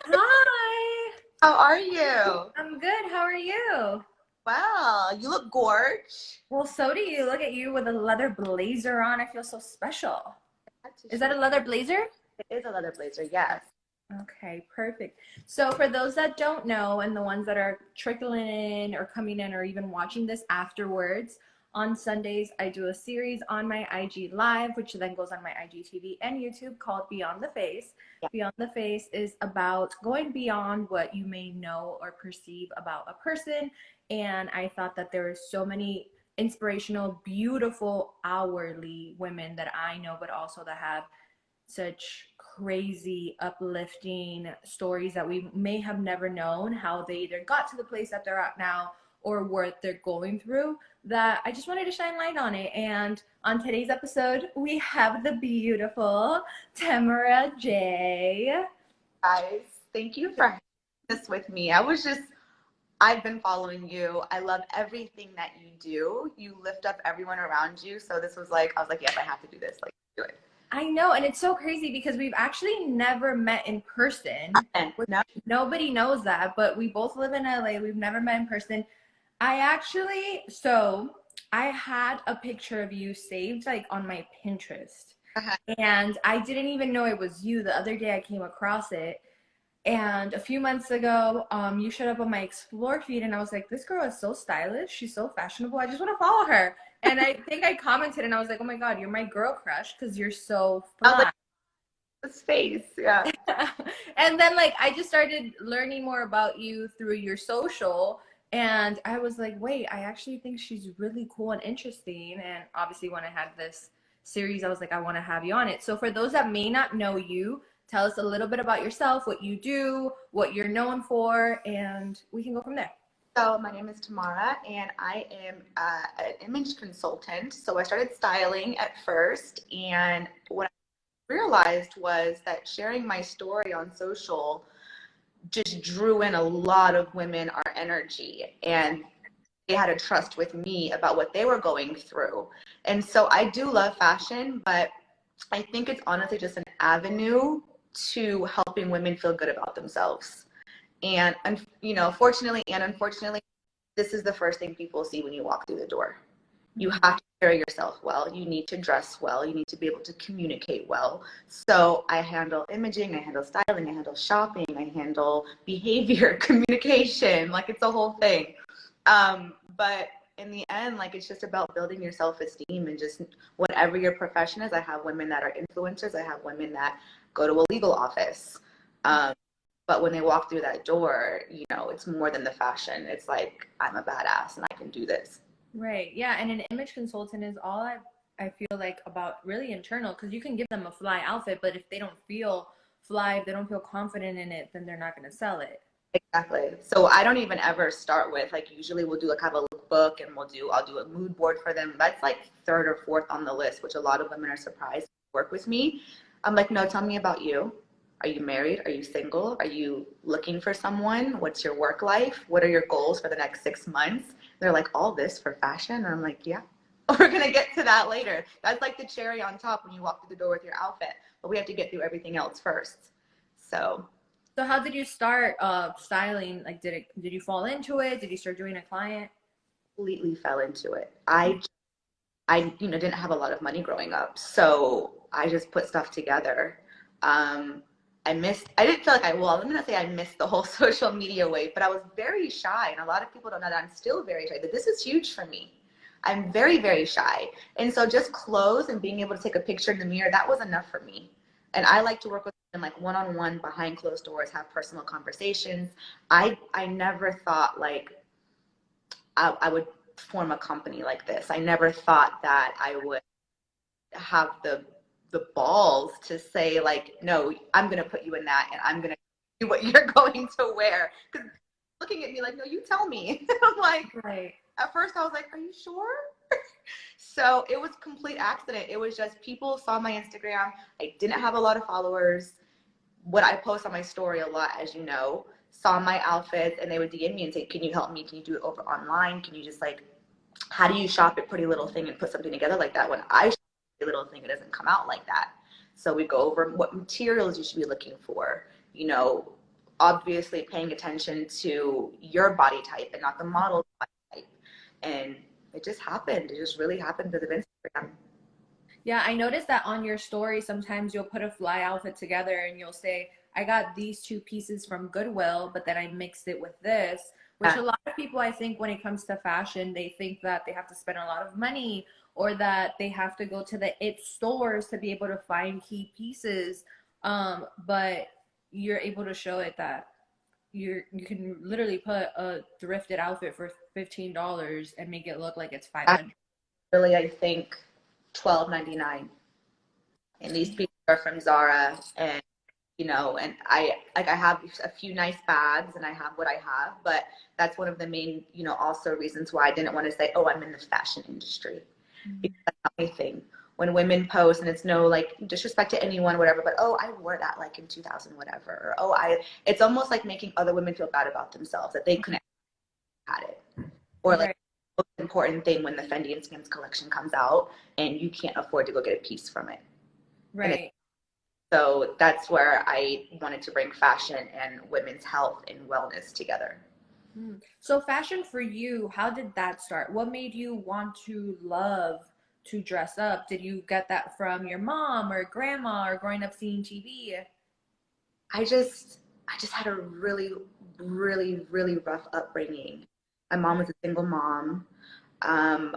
Hi, How are you? I'm good. How are you? Wow, you look gorge. Well, so do you. Look at you with a leather blazer on. I feel so special. Had to Is that shoot. a leather blazer? It is a leather blazer, yes. Okay, perfect. So, for those that don't know, and the ones that are trickling in or coming in or even watching this afterwards, on Sundays, I do a series on my IG Live, which then goes on my IGTV and YouTube called Beyond the Face. Yeah. Beyond the Face is about going beyond what you may know or perceive about a person. And I thought that there are so many inspirational, beautiful, hourly women that I know, but also that have such crazy, uplifting stories that we may have never known how they either got to the place that they're at now or what they're going through, that I just wanted to shine light on it. And on today's episode, we have the beautiful Tamara J. Guys, thank you for having this with me. I've been following you. I love everything that you do. You lift up everyone around you. So this was like, I was like, yes, I have to do this. Like, do it. I know, and it's so crazy because we've actually never met in person, And which no, nobody knows that, but we both live in LA. We've never met in person. I had a picture of you saved like on my Pinterest. And I didn't even know it was you. The other day I came across it. And a few months ago, you showed up on my Explore feed, and I was like, this girl is so stylish. She's so fashionable. I just want to follow her. And I think I commented, and I was like, oh my God, you're my girl crush because you're so I was like, fly. this face. Yeah. And then like I just started learning more about you through your social, and I was like, wait, I actually think she's really cool and interesting. And obviously when I had this series, I was like, I want to have you on it. So for those that may not know you, tell us a little bit about yourself, what you do, what you're known for, and we can go from there. So my name is Tamara, and I am an image consultant. So I started styling at first, and what I realized was that sharing my story on social just drew in a lot of women, our energy, and they had a trust with me about what they were going through. And so I do love fashion, but I think it's honestly just an avenue to helping women feel good about themselves. And fortunately and unfortunately, this is the first thing people see when you walk through the door. You have to carry yourself well. You need to dress well. You need to be able to communicate well. So I handle imaging, I handle styling, I handle shopping, I handle behavior, communication. Like it's a whole thing. But in the end, like it's just about building your self-esteem and just whatever your profession is. I have women that are influencers. I have women that go to a legal office. But when they walk through that door, it's more than the fashion. It's like, I'm a badass and I can do this. Right. Yeah. And an image consultant is all I feel like about really internal because you can give them a fly outfit, but if they don't feel fly, if they don't feel confident in it, then they're not going to sell it. Exactly. So I don't even ever start with like usually we'll do like have a lookbook and I'll do a mood board for them. That's like third or fourth on the list, which a lot of women are surprised to work with me. I'm like, no, tell me about you. Are you married? Are you single? Are you looking for someone? What's your work life? What are your goals for the next 6 months? They're like, all this for fashion? And I'm like, yeah. We're gonna get to that later. That's like the cherry on top when you walk through the door with your outfit. But we have to get through everything else first. So So how did you start styling? Like did you fall into it? Did you start doing a client? completely fell into it. I didn't have a lot of money growing up, so I just put stuff together. Um, I didn't feel like I'm gonna say I missed the whole social media wave, but I was very shy, and a lot of people don't know that I'm still very shy. But this is huge for me. I'm very, very shy, and so just clothes and being able to take a picture in the mirror, that was enough for me. And I like to work with them like one-on-one behind closed doors, have personal conversations. I never thought like I would form a company like this. I never thought that I would have the balls to say like, no, I'm gonna put you in that, and I'm gonna do what you're going to wear. Because looking at me like, no, you tell me. I'm like, Right. at first I was like, are you sure? So it was complete accident. It was just people saw my Instagram. I didn't have a lot of followers. What I post on my story a lot, as you know, saw my outfits and they would DM me and say, can you help me? Can you do it over online? Can you just like, how do you shop at Pretty Little Thing and put something together like that? When I shop at Pretty Little Thing, it doesn't come out like that. So we go over what materials you should be looking for, you know, obviously paying attention to your body type and not the model's body type. And it just happened. It just really happened because of Instagram. Yeah, I noticed that on your story, sometimes you'll put a fly outfit together and you'll say, I got these two pieces from Goodwill, but then I mixed it with this, which Yeah, a lot of people, I think, when it comes to fashion, they think that they have to spend a lot of money or that they have to go to the it stores to be able to find key pieces. But you're able to show it that you can literally put a thrifted outfit for $15 and make it look like it's 500. really, I think 12.99, and these pieces are from Zara, and and I have a few nice bags and I have what I have, but that's one of the main, also reasons why I didn't want to say, oh, I'm in the fashion industry, because that's not my thing. When women post, and it's no like disrespect to anyone, whatever, but oh, I wore that like in 2000, whatever, or oh, it's almost like making other women feel bad about themselves that they couldn't have had it, or like Right. the most important thing when the Fendi and Skims collection comes out and you can't afford to go get a piece from it. And Right. so that's where I wanted to bring fashion and women's health and wellness together. So fashion for you, how did that start? What made you want to love to dress up? Did you get that from your mom or grandma or growing up seeing TV? I just I just had a really, really, really rough upbringing. My mom was a single mom. Um,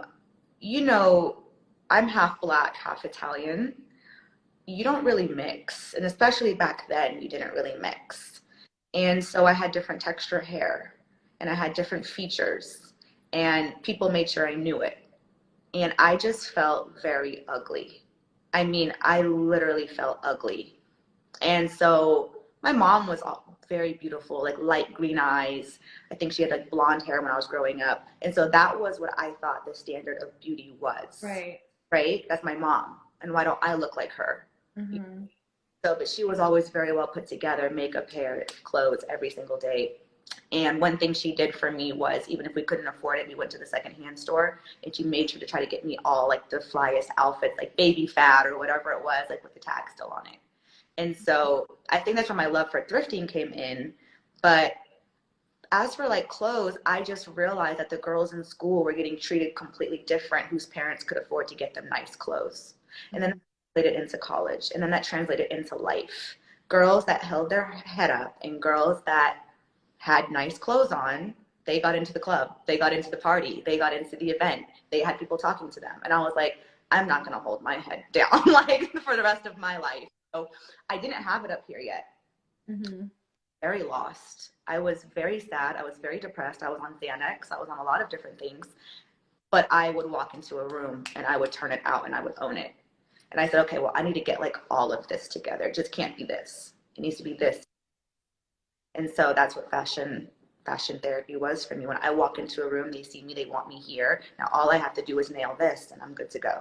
you know, I'm half black, half Italian. You don't really mix, and especially back then, you didn't really mix. And so I had different texture hair, and I had different features, and people made sure I knew it. And I just felt very ugly. I mean, I literally felt ugly. And so my mom was very beautiful, like light green eyes. I think she had like blonde hair when I was growing up. And so that was what I thought the standard of beauty was, Right. right? That's my mom. And why don't I look like her? Mm-hmm. So, but she was always very well put together, makeup, hair, clothes every single day. And one thing she did for me was, even if we couldn't afford it, we went to the secondhand store and she made sure to try to get me all like the flyest outfits, like baby fat or whatever it was, like with the tag still on it. And so I think that's where my love for thrifting came in. But as for like clothes, I just realized that the girls in school were getting treated completely different whose parents could afford to get them nice clothes. And then that translated into college, and then that translated into life. Girls that held their head up and girls that had nice clothes on, they got into the club, they got into the party, they got into the event, they had people talking to them. And I was like, I'm not going to hold my head down like for the rest of my life. So I didn't have it up here yet. Mm-hmm. Very lost. I was very sad. I was very depressed. I was on Xanax. I was on a lot of different things. But I would walk into a room and I would turn it out and I would own it. And I said, okay, well, I need to get like all of this together. It just can't be this. It needs to be this. And so that's what fashion therapy was for me. When I walk into a room, they see me, they want me here. Now all I have to do is nail this and I'm good to go.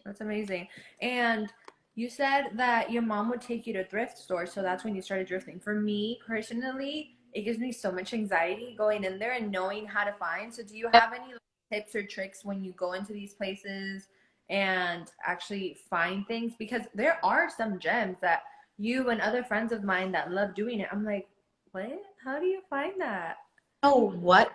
That's amazing. And you said that your mom would take you to thrift stores, so that's when you started drifting. For me personally, it gives me so much anxiety going in there and knowing how to find. So do you have any tips or tricks when you go into these places and actually find things? Because there are some gems that you and other friends of mine that love doing it. I'm like, what? How do you find that? Oh, what?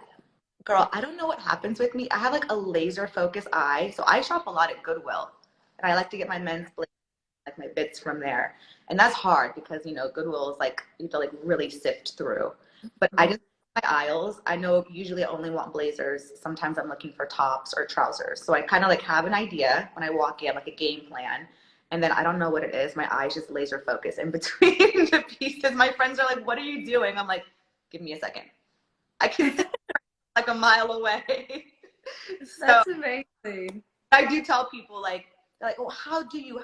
Girl, I don't know what happens with me. I have like a laser focus eye. So I shop a lot at Goodwill. And I like to get my men's like my bits from there. And that's hard because, Goodwill is like, you have to like really sift through. But I just, my aisles, I know usually I only want blazers. Sometimes I'm looking for tops or trousers. So I kind of like have an idea when I walk in, like a game plan. And then I don't know what it is. My eyes just laser focus in between the pieces. My friends are like, what are you doing? I'm like, give me a second. I can see like a mile away. So That's amazing. I do tell people like, they're like, oh, how do you?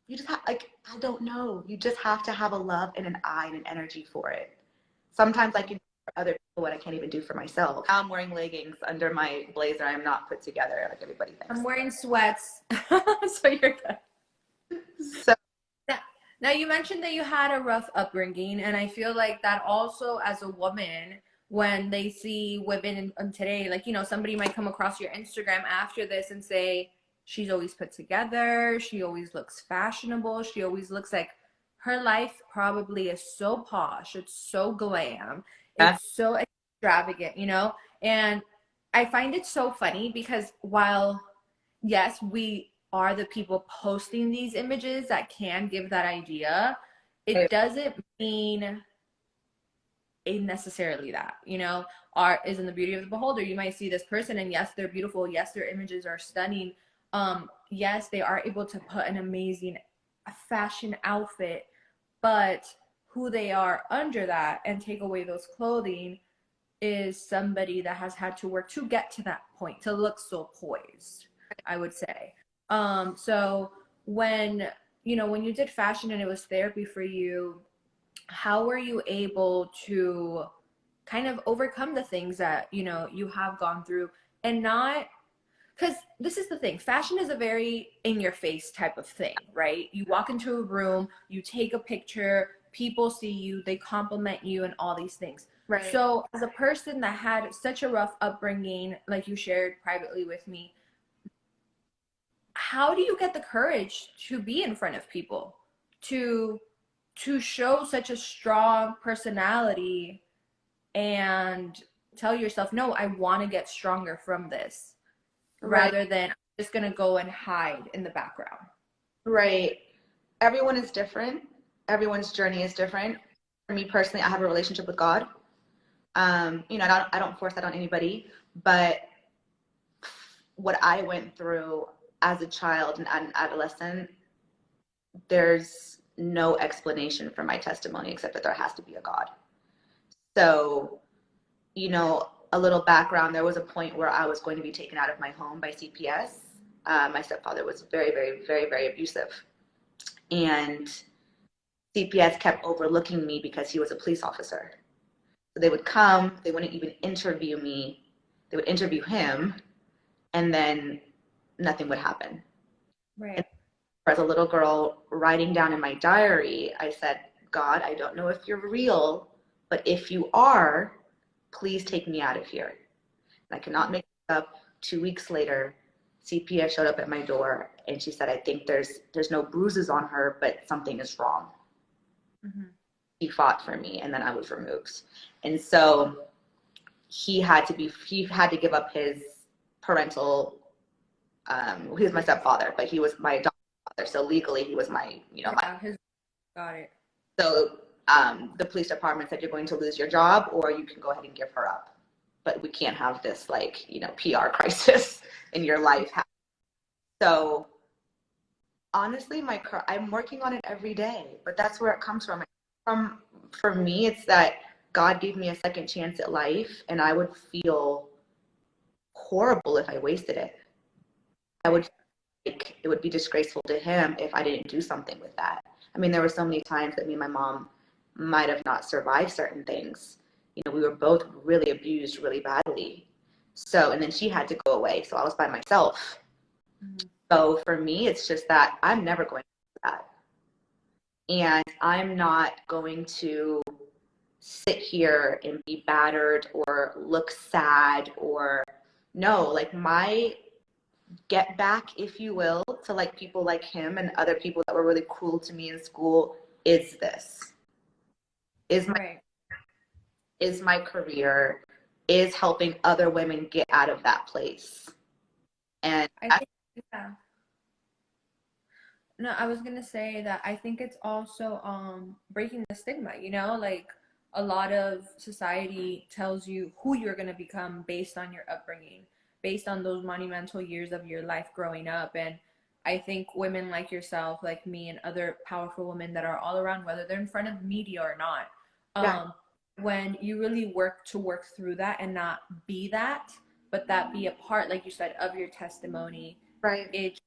You just have, like, I don't know. You just have to have a love and an eye and an energy for it. Sometimes I can do for other people what I can't even do for myself. Now I'm wearing leggings under my blazer. I'm not put together like everybody thinks. I'm wearing sweats, so you're good. So Now, now you mentioned that you had a rough upbringing, and I feel like that also as a woman, when they see women in today, like, somebody might come across your Instagram after this and say, she's always put together, she always looks fashionable, she always looks like her life probably is so posh, it's so glam, Yeah. it's so extravagant, you know? And I find it so funny because while, yes, we are the people posting these images that can give that idea, it doesn't mean necessarily that, you know? Art is in the beauty of the beholder. You might see this person and yes, they're beautiful, yes, their images are stunning, yes, they are able to put an amazing fashion outfit, but who they are under that and take away those clothing is somebody that has had to work to get to that point, to look so poised, I would say. So when, you know, when you did fashion and it was therapy for you, how were you able to kind of overcome the things that, you know, you have gone through and not, because this is the thing, fashion is a very in your face type of thing, right? You walk into a room, you take a picture, people see you, they compliment you and all these things. Right. So as a person that had such a rough upbringing, like you shared privately with me, how do you get the courage to be in front of people, to show such a strong personality and tell yourself, no, I want to get stronger from this, Right. rather than I'm just going to go and hide in the background? Right. Everyone is different. Everyone's journey is different. For me personally, I have a relationship with God. You know, I don't force that on anybody, but what I went through as a child and an adolescent, there's no explanation for my testimony except that there has to be a God. So, you know, a little background, there was a point where I was going to be taken out of my home by CPS. My stepfather was very, very, very, very abusive. And CPS kept overlooking me because he was a police officer. So they would come, they wouldn't even interview me, they would interview him, and then nothing would happen. And Right. as a little girl, writing down in my diary, I said, God, I don't know if you're real, but if you are, please take me out of here. And I cannot make it up. 2 weeks later, CPS showed up at my door and she said, I think there's no bruises on her, but something is wrong. Mm-hmm. He fought for me and then I was removed. And so he had to give up his parental, he was my stepfather, but he was my adopted father. So legally he was my, you know, my, Yeah, his, got it. so the police department said, you're going to lose your job or you can go ahead and give her up. But we can't have this, like, you know, PR crisis in your life. So honestly, I'm working on it every day, but that's where it comes from. For me, it's that God gave me a second chance at life, and I would feel horrible if I wasted it. I would, like, it would be disgraceful to him if I didn't do something with that. I mean, there were so many times that me and my mom might have not survived certain things. You know, we were both really abused really badly. So, and then she had to go away, so I was by myself. Mm-hmm. So for me, it's just that I'm never going to do that. And I'm not going to sit here and be battered or look sad or no, like my get back, if you will, to like people like him and other people that were really cruel to me in school is this. Is my Right. is my career, is helping other women get out of that place. And I think, yeah. No, I was gonna say that I think it's also breaking the stigma, you know, like a lot of society tells you who you're gonna become based on your upbringing, based on those monumental years of your life growing up. And I think women like yourself, like me, and other powerful women that are all around, whether they're in front of media or not, yeah, um, when you really work through that and not be that, but that be a part, like you said, of your testimony, right. it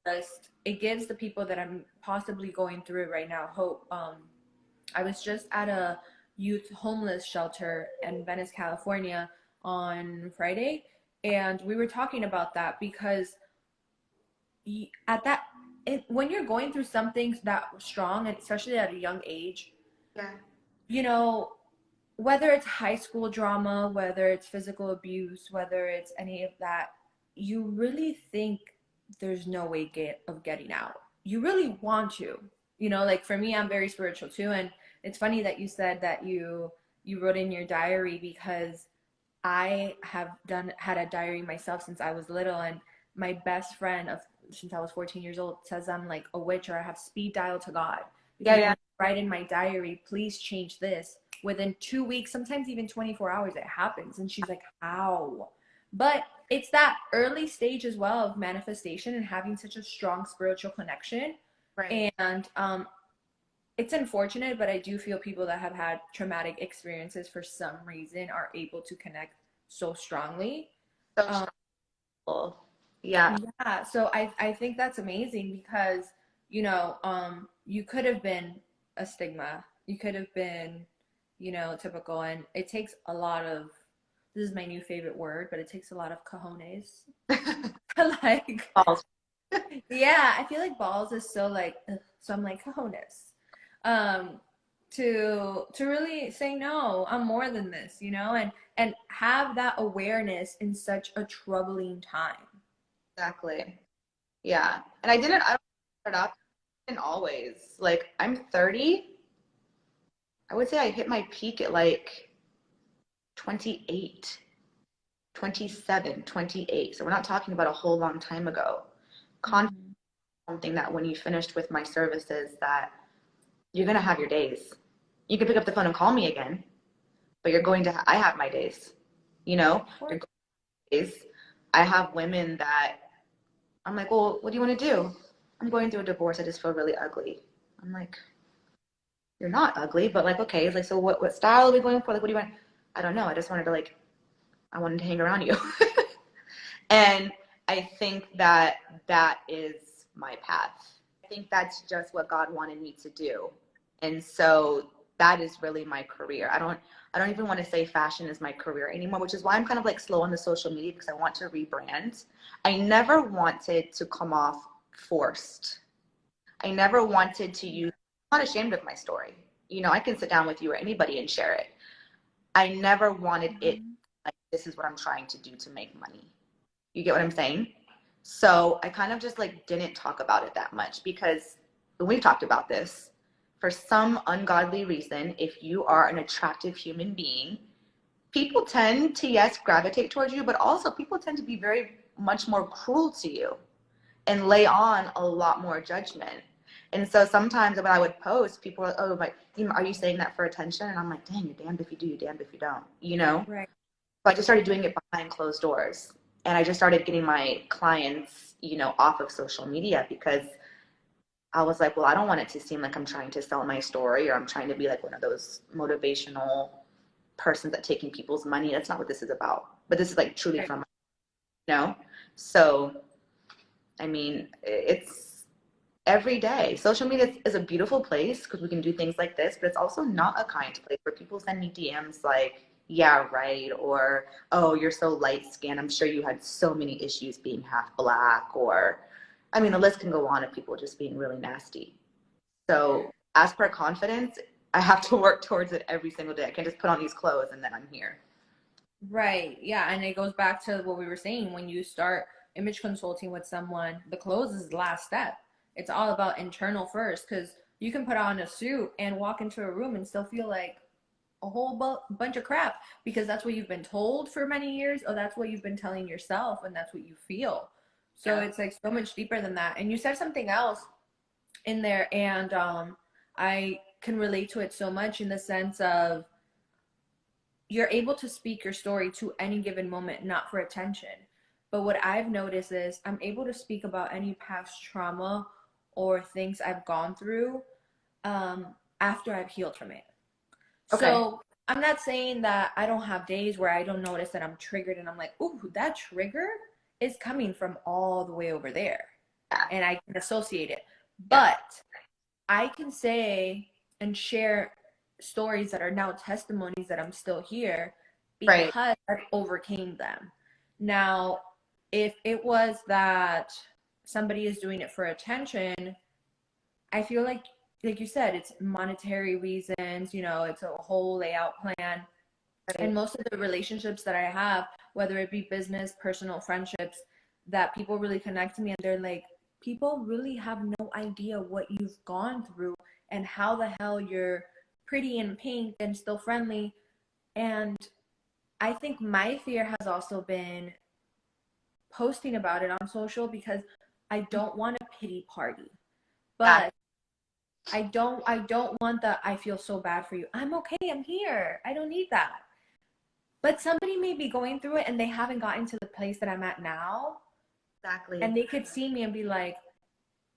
gives the people that I'm possibly going through it right now hope. I was just at a youth homeless shelter in Venice, California on Friday, and we were talking about that because at that when you're going through something that strong, and especially at a young age, Yeah. you know, whether it's high school drama, whether it's physical abuse, whether it's any of that, you really think there's no way of getting out. You really want to. You know, like for me, I'm very spiritual too. And it's funny that you said that you wrote in your diary, because I have done had a diary myself since I was little, and my best friend of since I was 14 years old says I'm like a witch, or I have speed dial to God, Yeah, because when yeah. I write in my diary, please change this, within 2 weeks, sometimes even 24 hours, it happens. And she's like, how? But it's that early stage as well of manifestation and having such a strong spiritual connection. Right. And it's unfortunate, but I do feel people that have had traumatic experiences for some reason are able to connect so strongly. So Um, stressful. Yeah. yeah, so I think that's amazing, because you could have been a stigma, you could have been, typical, and it takes a lot of, this is my new favorite word, but it takes a lot of cojones. Like, Balls. yeah, I feel like balls is so like, ugh, so I'm like cojones. Um, to really say no, I'm more than this, and have that awareness in such a troubling time. Exactly. Yeah. And I don't start off, and always. Like, I'm 30. I would say I hit my peak at like 28, 27, 28. So we're not talking about a whole long time ago. Confidence Mhm. is something that when you finished with my services, that you're gonna have your days. You can pick up the phone and call me again, but you're going to I have my days. You know, Of your course. days. I have women that I'm like, well, what do you want to do? I'm going through a divorce. I just feel really ugly. I'm like, you're not ugly, but like, okay, it's like, so what style are we going for? Like, what do you want? I don't know. I just wanted to like, I wanted to hang around you. And I think that that is my path. I think that's just what God wanted me to do. And so that is really my career. I don't even want to say fashion is my career anymore, which is why I'm kind of like slow on the social media, because I want to rebrand. I never wanted to come off forced. I never wanted to use, I'm not ashamed of my story. I can sit down with you or anybody and share it. I never wanted it Mhm. like, this is what I'm trying to do to make money. You get what I'm saying? So I kind of just like didn't talk about it that much, because when we talked about this, for some ungodly reason, if you are an attractive human being, people tend to, yes, gravitate towards you, but also people tend to be very much more cruel to you and lay on a lot more judgment. And so sometimes when I would post, people were, oh, like, are you saying that for attention? And I'm like, dang, you're damned if you do, you're damned if you don't, you know? Right. So I just started doing it behind closed doors. And I just started getting my clients, off of social media, because I was like, well, I don't want it to seem like I'm trying to sell my story, or I'm trying to be like one of those motivational persons that taking people's money. That's not what this is about. But this is like truly Right. from, you know? So, I mean, it's every day. Social media is a beautiful place because we can do things like this, but it's also not a kind place where people send me DMs like, yeah, right, or, oh, you're so light skinned. I'm sure you had so many issues being half black, or, I mean, the list can go on of people just being really nasty. So, as per confidence, I have to work towards it every single day. I can't just put on these clothes and then I'm here. Right. Yeah. And it goes back to what we were saying. When you start image consulting with someone, the clothes is the last step. It's all about internal first, because you can put on a suit and walk into a room and still feel like a whole bunch of crap, because that's what you've been told for many years, or that's what you've been telling yourself, and that's what you feel. So Yeah. it's like so much deeper than that. And you said something else in there, and I can relate to it so much, in the sense of you're able to speak your story to any given moment, not for attention. But what I've noticed is I'm able to speak about any past trauma or things I've gone through, um, after I've healed from it. Okay. So I'm not saying that I don't have days where I don't notice that I'm triggered and I'm like, ooh, that trigger is coming from all the way over there. Yeah. And I can associate it. Yeah. But I can say and share stories that are now testimonies that I'm still here, Right. because I overcame them. Now, if it was that somebody is doing it for attention, I feel like you said, it's monetary reasons, it's a whole layout plan. And Right. most of the relationships that I have, whether it be business, personal friendships, that people really connect to me and they're like, people really have no idea what you've gone through and how the hell you're pretty and pink and still friendly. And I think my fear has also been posting about it on social because I don't want a pity party. That, But I don't want the I feel so bad for you. I'm okay, I'm here. I don't need that. But somebody may be going through it and they haven't gotten to the place that I'm at now. And exactly. they could see me and be like,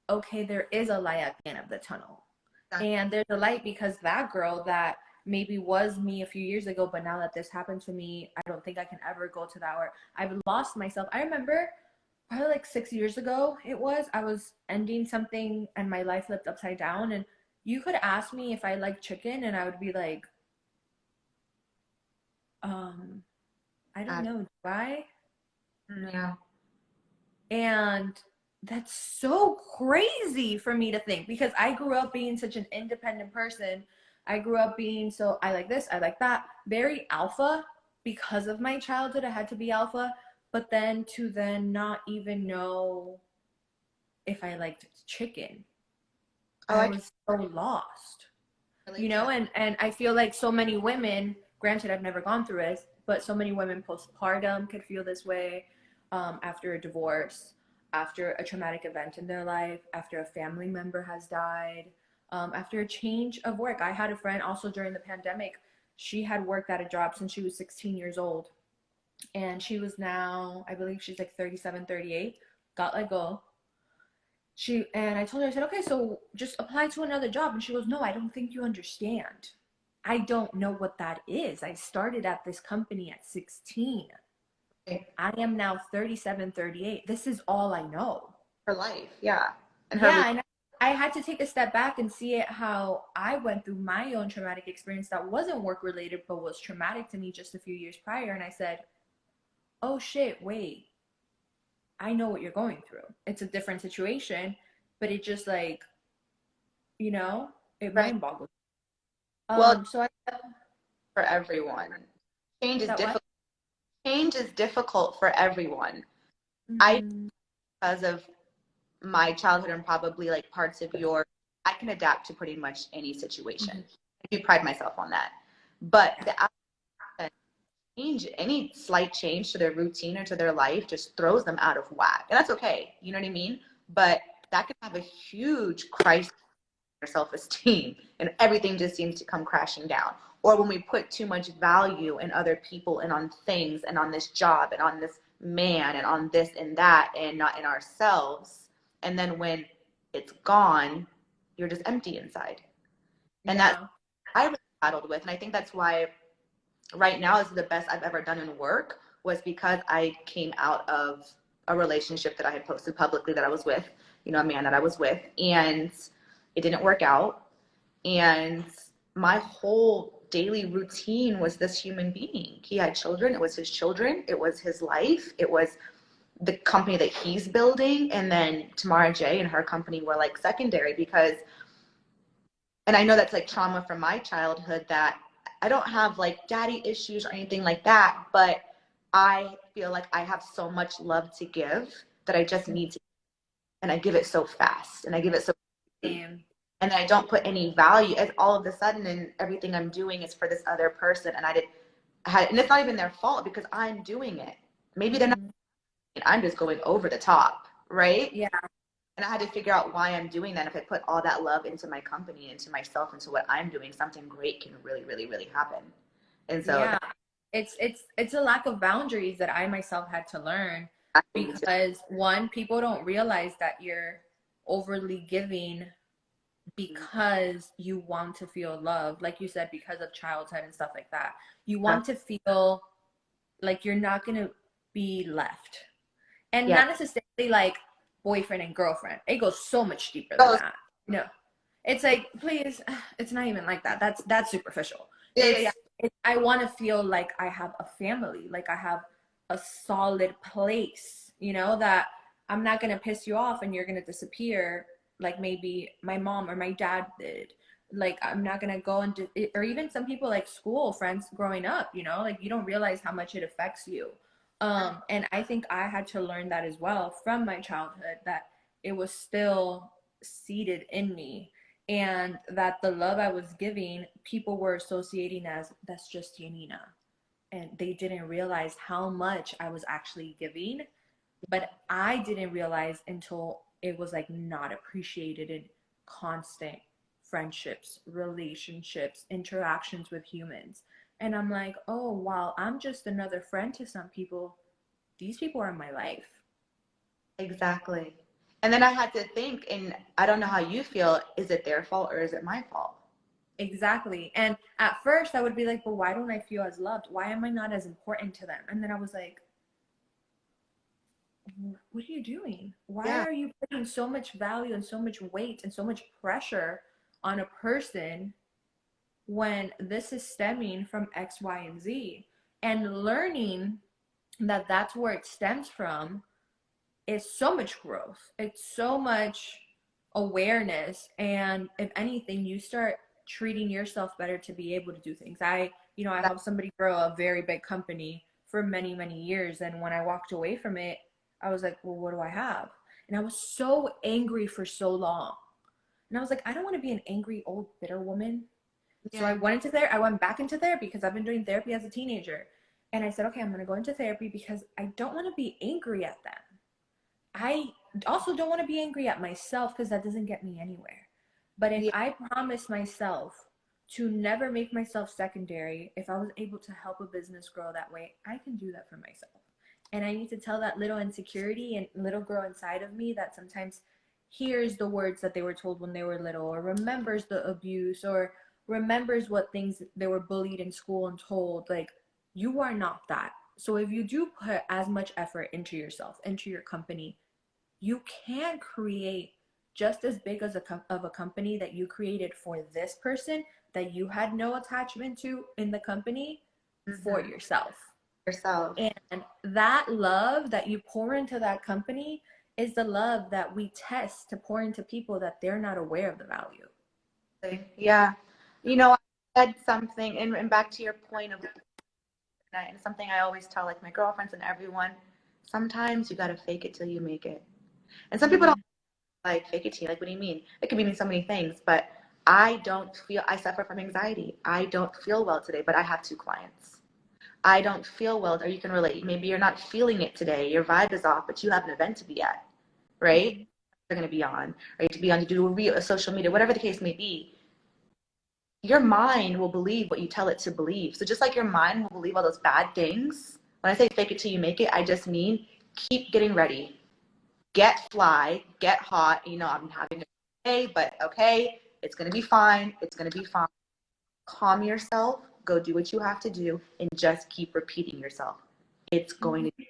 okay, there is a light at the end of the tunnel. Exactly. And there's a light because that girl that maybe was me a few years ago, but now that this happened to me, I don't think I can ever go to that, or I've lost myself. I remember probably like 6 years ago, I was ending something and my life flipped upside down. And you could ask me if I like chicken, and I would be like, um, I don't That, know, do I? yeah. And that's so crazy for me to think because I grew up being such an independent person. I grew up being so I like this, I like that, very alpha because of my childhood. I had to be alpha, but then to then not even know if I liked chicken. Oh, I I can was so lost. relate to that. And I feel like so many women, granted I've never gone through it, but so many women postpartum could feel this way, after a divorce, after a traumatic event in their life, after a family member has died, after a change of work. I had a friend also during the pandemic. She had worked at a job since she was 16 years old, and she was now, I believe she's like 37, 38, got let go. I told her, I said, okay, so just apply to another job. And she goes, no, I don't think you understand. I don't know what that is. I started at this company at 16. Okay. I am now 37, 38. This is all I know. Her life, yeah. And her Yeah, and I had to take a step back and see it how I went through my own traumatic experience that wasn't work related, but was traumatic to me just a few years prior. And I said, oh shit, wait, I know what you're going through. It's a different situation, but it just like, it right. mind boggles. Well, So I for everyone. Change is that what? difficult. Change is difficult for everyone. I, Mm-hmm. because of my childhood and probably like parts of your, I can adapt to pretty much any situation. Mm-hmm. I do pride myself on that. But Yeah. the change, any slight change to their routine or to their life just throws them out of whack. And that's okay. You know what I mean? But that can have a huge crisis in self-esteem and everything just seems to come crashing down. Or when we put too much value in other people and on things and on this job and on this man and on this and that and not in ourselves. And then when it's gone, you're just empty inside. And that's Yeah. I really battled with. And I think that's why right now is the best I've ever done in work was because I came out of a relationship that I had posted publicly that I was with, a man that I was with, and it didn't work out. And my whole daily routine was this human being. He had children, it was his children, it was his life, it was the company that he's building, and then Tamara J and her company were like secondary because and I know that's like trauma from my childhood that I don't have like daddy issues or anything like that, but I feel like I have so much love to give that I just need to, and I give it so fast and I give it so quickly. Same. And I don't put any value as all of a sudden and everything I'm doing is for this other person. And and it's not even their fault because I'm doing it. Maybe they're not, Mm-hmm. I'm just going over the top, right? Yeah. And I had to figure out why I'm doing that. If I put all that love into my company, into myself, into what I'm doing, something great can really, really, really happen. And so Yeah. It's a lack of boundaries that I myself had to learn that's me too. because one, people don't realize that you're overly giving because you want to feel loved, like you said, because of childhood and stuff like that. You want to feel like you're not going to be left. And Yeah. not necessarily like boyfriend and girlfriend. It goes so much deeper than So, that. No. It's like, please, it's not even like that. That's superficial. yeah, yeah, yeah. It's I want to feel like I have a family, like I have a solid place, that I'm not gonna piss you off and you're gonna disappear like maybe my mom or my dad did. Like I'm not gonna go into or even some people like school friends growing up, like you don't realize how much it affects you. And I think I had to learn that as well from my childhood that it was still seated in me. And that the love I was giving, people were associating as that's just Yanina. And they didn't realize how much I was actually giving. But I didn't realize until it was like not appreciated in constant friendships, relationships, interactions with humans. And I'm like, oh, wow, I'm just another friend to some people. These people are in my life. Exactly. And then I had to think, and I don't know how you feel, is it their fault or is it my fault? Exactly. And at first I would be like, but why don't I feel as loved? Why am I not as important to them? And then I was like, what are you doing? Why Yeah. are you putting so much value and so much weight and so much pressure on a person when this is stemming from X, Y, and Z? And learning that that's where it stems from is so much growth. It's so much awareness. And if anything, you start treating yourself better to be able to do things. I helped somebody grow a very big company for many, many years. And when I walked away from it, I was like, well, what do I have? And I was so angry for so long. And I was like, I don't want to be an angry old bitter woman. So I Yeah. went into there. I went back into therapy because I've been doing therapy as a teenager. And I said, okay, I'm going to go into therapy because I don't want to be angry at them. I also don't want to be angry at myself because that doesn't get me anywhere. But if Yeah. I promise myself to never make myself secondary, if I was able to help a business grow that way, I can do that for myself. And I need to tell that little insecurity and little girl inside of me that sometimes hears the words that they were told when they were little, or remembers the abuse, or remembers what things they were bullied in school and told. Like, you are not that. So if you do put as much effort into yourself, into your company, you can create just as big as of a company that you created for this person that you had no attachment to in the company for Mm-hmm. yourself. Yourself. And that love that you pour into that company is the love that we test to pour into people that they're not aware of the value. Yeah. You know, I said something, and back to your point of, and something I always tell like my girlfriends and everyone, sometimes you got to fake it till you make it. And some people don't Mm-hmm. like fake it till you, like, what do you mean? It could mean so many things, but I suffer from anxiety. I don't feel well today, but I have 2 clients. I don't feel well, or you can relate. Maybe you're not feeling it today. Your vibe is off, but you have an event to be at, right? Mm-hmm. You're going to be on, or you to be on to do a social media, whatever the case may be. Your mind will believe what you tell it to believe. So just like your mind will believe all those bad things, when I say fake it till you make it, I just mean keep getting ready. Get fly, get hot. You know, I'm having a day, but okay, it's going to be fine. It's going to be fine. Calm yourself, go do what you have to do, and just keep repeating yourself. It's going Mm-hmm. to be,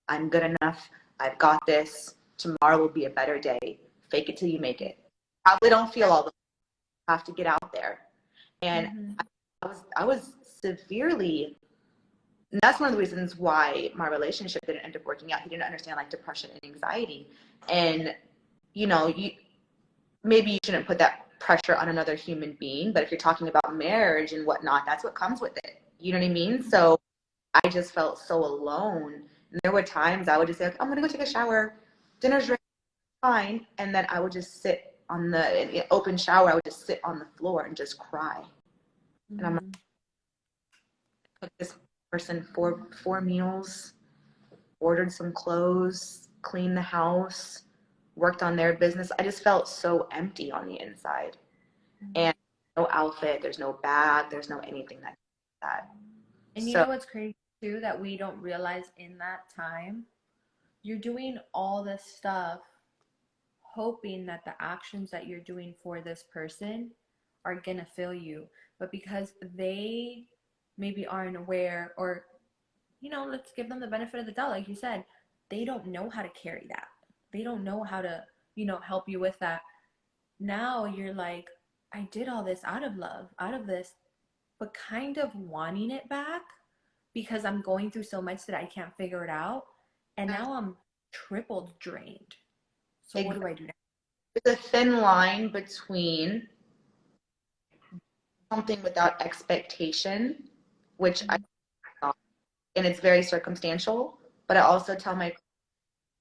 I'm good enough. I've got this. Tomorrow will be a better day. Fake it till you make it. Probably don't feel all the have to get out there. And Mm-hmm. I was severely, and that's one of the reasons why my relationship didn't end up working out. He didn't understand like depression and anxiety. And you maybe you shouldn't put that pressure on another human being, but if you're talking about marriage and whatnot, that's what comes with it. You know what I mean? So I just felt so alone. And there were times I would just say, like, I'm gonna go take a shower, dinner's ready, fine, and then I would just sit on the open shower. I would just sit on the floor and just cry. And I'm like, Mm-hmm. cooked this person four meals, ordered some clothes, cleaned the house, worked on their business. I just felt so empty on the inside. And no outfit, there's no bag, there's no anything like that. And you So know what's crazy too that we don't realize in that time? You're doing all this stuff hoping that the actions that you're doing for this person are gonna fill you. But because they maybe aren't aware, or, let's give them the benefit of the doubt, like you said, they don't know how to carry that. They don't know how to, help you with that. Now you're like, I did all this out of love, out of this, but kind of wanting it back because I'm going through so much that I can't figure it out. And now I'm tripled drained. So what do I do now? there's a thin line between something without expectation, which I Mhm. and it's very circumstantial, but I also tell my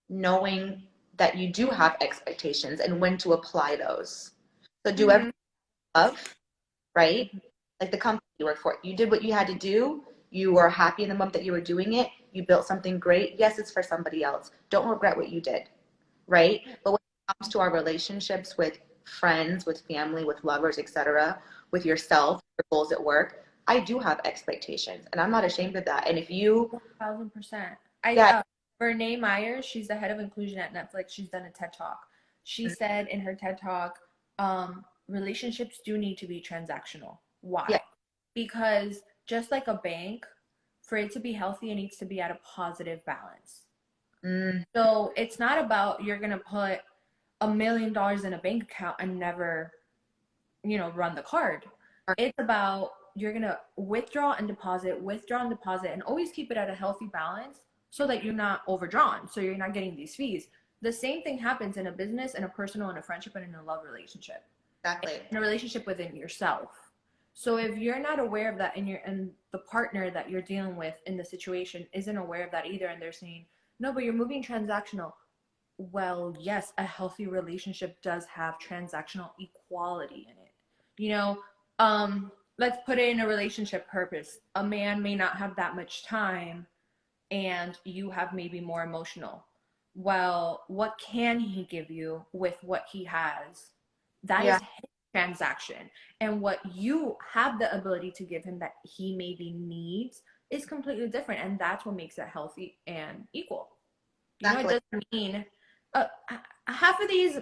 knowing that you do have expectations and when to apply those. So do everything Mm-hmm. love, right? Like the company you work for, you did what you had to do. You were happy in the moment that you were doing it. You built something great. Yes, it's for somebody else. Don't regret what you did, right? But when it comes to our relationships with friends, with family, with lovers, etc., with yourself, your goals at work, I do have expectations, and I'm not ashamed of that. And if you, 1000%. I yeah, Renee Myers, she's the head of inclusion at Netflix. She's done a TED Talk. She said in her TED Talk, relationships do need to be transactional. yeah, Why? Because just like a bank, for it to be healthy, it needs to be at a positive balance. mm, So it's not about you're gonna put $1 million in a bank account and never, run the card. It's about you're gonna withdraw and deposit, and always keep it at a healthy balance so that you're not overdrawn, so you're not getting these fees. The same thing happens in a business, in a personal, in a friendship, and in a love relationship, exactly, in a relationship within yourself. So if you're not aware of that, and the partner that you're dealing with in the situation isn't aware of that either, and they're saying, no, but you're moving transactional. Well, yes, a healthy relationship does have transactional equality in it. You know, let's put it in a relationship purpose. A man may not have that much time and you have maybe more emotional. Well, what can he give you with what he has? That is yeah, his transaction. And what you have the ability to give him that he maybe needs is completely different. And that's what makes it healthy and equal. It exactly, doesn't mean uh, half of these,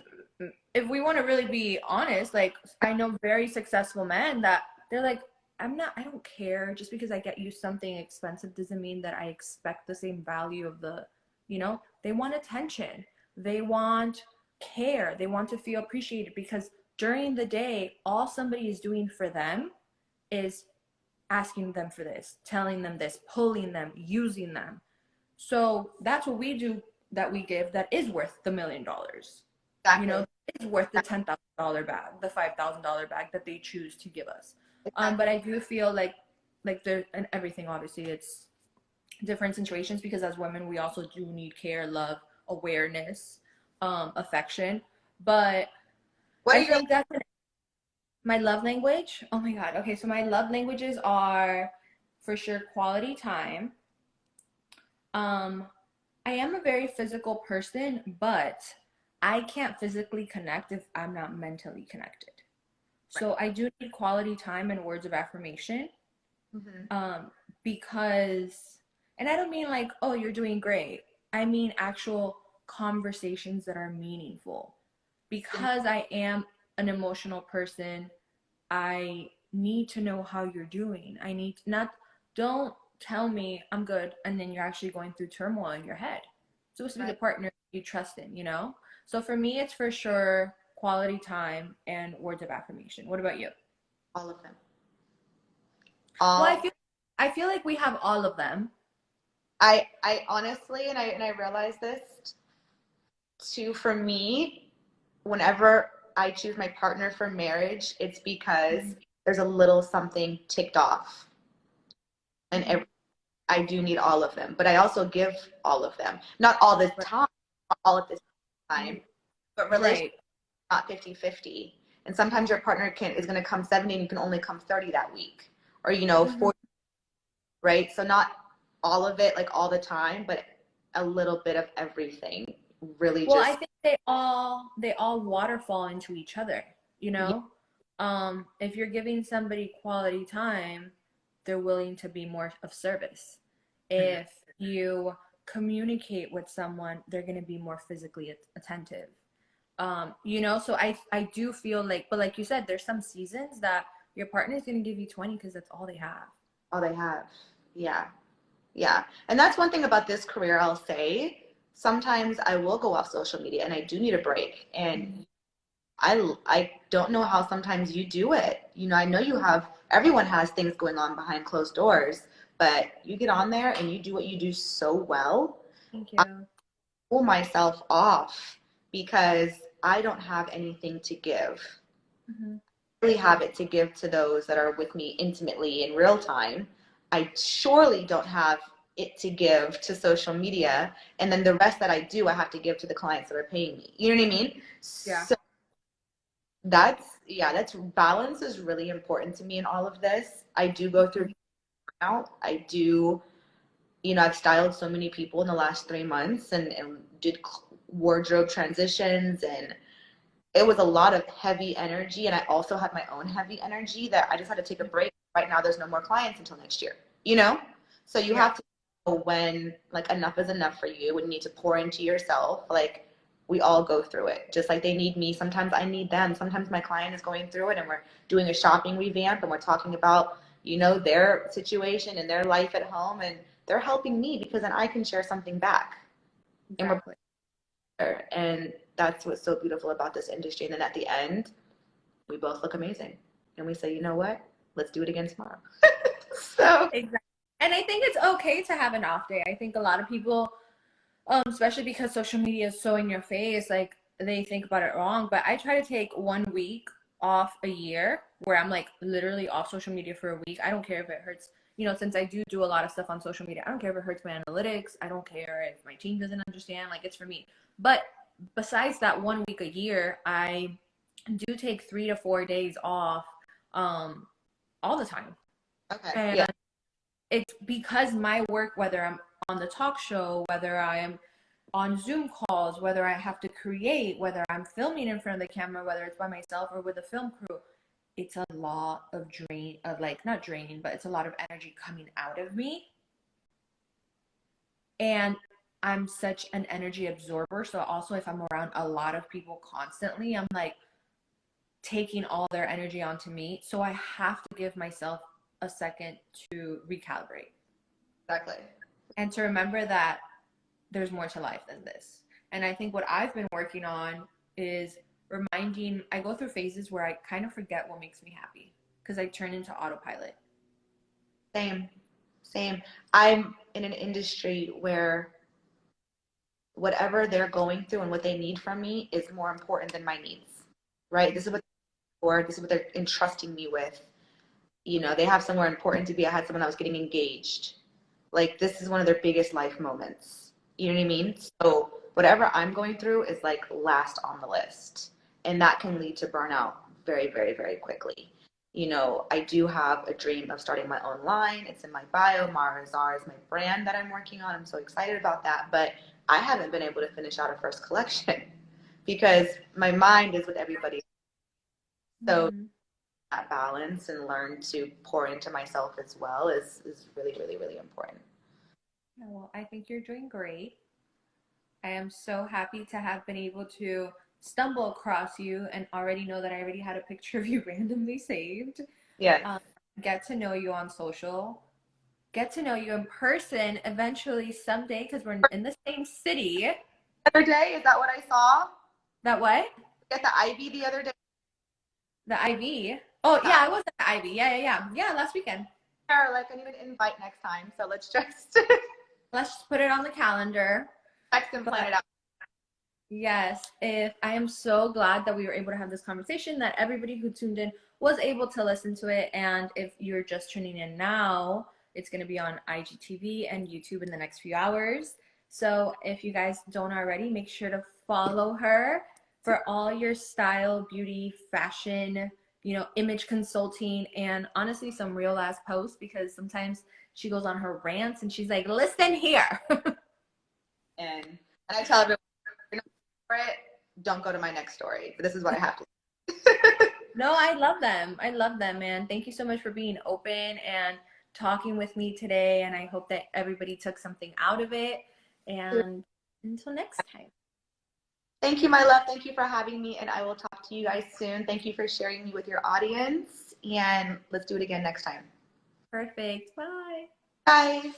if we want to really be honest, like I know very successful men that they're like, I don't care. Just because I get you something expensive doesn't mean that I expect the same value of they want attention. They want care. They want to feel appreciated because during the day, all somebody is doing for them is asking them for this, telling them this, pulling them, using them. So that's what we do, that we give, that is worth the $1 million. exactly, It's worth the $10,000 bag, the $5,000 bag that they choose to give us. exactly. But I do feel like there, and everything, obviously it's different situations, because as women we also do need care, love, awareness, affection. But What are I your, think that's my love language. Oh my God. Okay, so my love languages are for sure quality time. Um, I am a very physical person, but I can't physically connect if I'm not mentally connected. right? So I do need quality time and words of affirmation. Mm-hmm. Um, because, and I don't mean like, oh, you're doing great. I mean actual conversations that are meaningful. Because I am an emotional person, I need to know how you're doing. I need to not, don't tell me I'm good and then you're actually going through turmoil in your head. It's supposed to be the Right. partner you trust in? So for me, it's for sure quality time and words of affirmation. What about you? All of them. Well, All. I feel like we have all of them. I honestly, and I realize this too. For me, whenever I choose my partner for marriage, it's because Mm-hmm. there's a little something ticked off, and Mm-hmm. I do need all of them. But I also give all of them, not all the Right. time, not all at the same time. But relationships Right. are not 50-50. And sometimes your partner is going to come 70 and you can only come 30 that week, or Mm-hmm. 40, right? So not all of it like all the time, but a little bit of everything. Really Well, I just, think they all waterfall into each other, you yeah, know? If you're giving somebody quality time, they're willing to be more of service. mm, If you communicate with someone, they're going to be more physically attentive. So I do feel like, but like you said, there's some seasons that your partner is going to give you 20 because that's all they have. all they have. Yeah. Yeah. And that's one thing about this career, I'll say. Sometimes I will go off social media and I do need a break. And I don't know how sometimes you do it. I know everyone has things going on behind closed doors, but you get on there and you do what you do so well. Thank I you. pull myself off because I don't have anything to give. Hmm. I really have it to give to those that are with me intimately in real time. I surely don't have it to give to social media, and then the rest that I do, I have to give to the clients that are paying me. You know what I mean? Yeah. So that's balance is really important to me in all of this. I do go through burnout. I do, I've styled so many people in the last 3 months and did wardrobe transitions, and it was a lot of heavy energy. And I also had my own heavy energy that I just had to take a break. Right now, there's no more clients until next year, So you Yeah. have to know when, like, enough is enough for you, when you need to pour into yourself. Like, we all go through it. Just like they need me, sometimes I need them. Sometimes my client is going through it and we're doing a shopping revamp and we're talking about, their situation and their life at home, and they're helping me because then I can share something back. And we're Exactly. there. And that's what's so beautiful about this industry. And then at the end, we both look amazing. And we say, you know what? Let's do it again tomorrow. So Exactly. And I think it's okay to have an off day. I think a lot of people, especially because social media is so in your face, like they think about it wrong. But I try to take 1 week off a year where I'm like literally off social media for a week. I don't care if it hurts, since I do a lot of stuff on social media. I don't care if it hurts my analytics. I don't care if my team doesn't understand. Like, it's for me. But besides that 1 week a year, I do take 3 to 4 days off all the time. okay. And Yeah. it's because my work, whether I'm on the talk show, whether I am on Zoom calls, whether I have to create, whether I'm filming in front of the camera, whether it's by myself or with a film crew, it's a lot of like, not draining, but it's a lot of energy coming out of me. And I'm such an energy absorber. So also, if I'm around a lot of people constantly, I'm like taking all their energy onto me. So I have to give myself a second to recalibrate Exactly. and to remember that there's more to life than this. And I think what I've been working on is I go through phases where I kind of forget what makes me happy because I turn into autopilot. Same. Same. I'm in an industry where whatever they're going through and what they need from me is more important than my needs. Right? This is what this is what they're entrusting me with. They have somewhere important to be. I had someone that was getting engaged. Like, this is one of their biggest life moments. You know what I mean? So whatever I'm going through is like last on the list. And that can lead to burnout very, very, very quickly. I do have a dream of starting my own line. It's in my bio. Mara Zar is my brand that I'm working on. I'm so excited about that. But I haven't been able to finish out a first collection because my mind is with everybody. So Mm-hmm. that balance and learn to pour into myself as well is really, really, really important. Yeah, well, I think you're doing great. I am so happy to have been able to stumble across you and already know that I already had a picture of you randomly saved. Yes. Um, get to know you on social, get to know you in person eventually someday because we're in the same city. The other day, is that what I saw? That what? Get the Ivy the other day. The IV. Oh yeah, I was at the IV. Yeah, yeah, yeah. Yeah, last weekend. Like, I need an invite next time, so let's just Let's just put it on the calendar. text and plan But it out. yes, if I am so glad that we were able to have this conversation, that everybody who tuned in was able to listen to it. And if you're just tuning in now, it's going to be on IGTV and YouTube in the next few hours. So if you guys don't already, make sure to follow her for all your style, beauty, fashion, image consulting, and honestly, some real ass posts because sometimes she goes on her rants and she's like, listen here. And I tell everyone, if you're not for it, don't go to my next story. But this is what I have to. No, I love them. I love them, man. Thank you so much for being open and talking with me today. And I hope that everybody took something out of it. And until next time. Thank you, my love. Thank you for having me, and I will talk to you guys soon. Thank you for sharing me with your audience, and let's do it again next time. Perfect. Bye. Bye.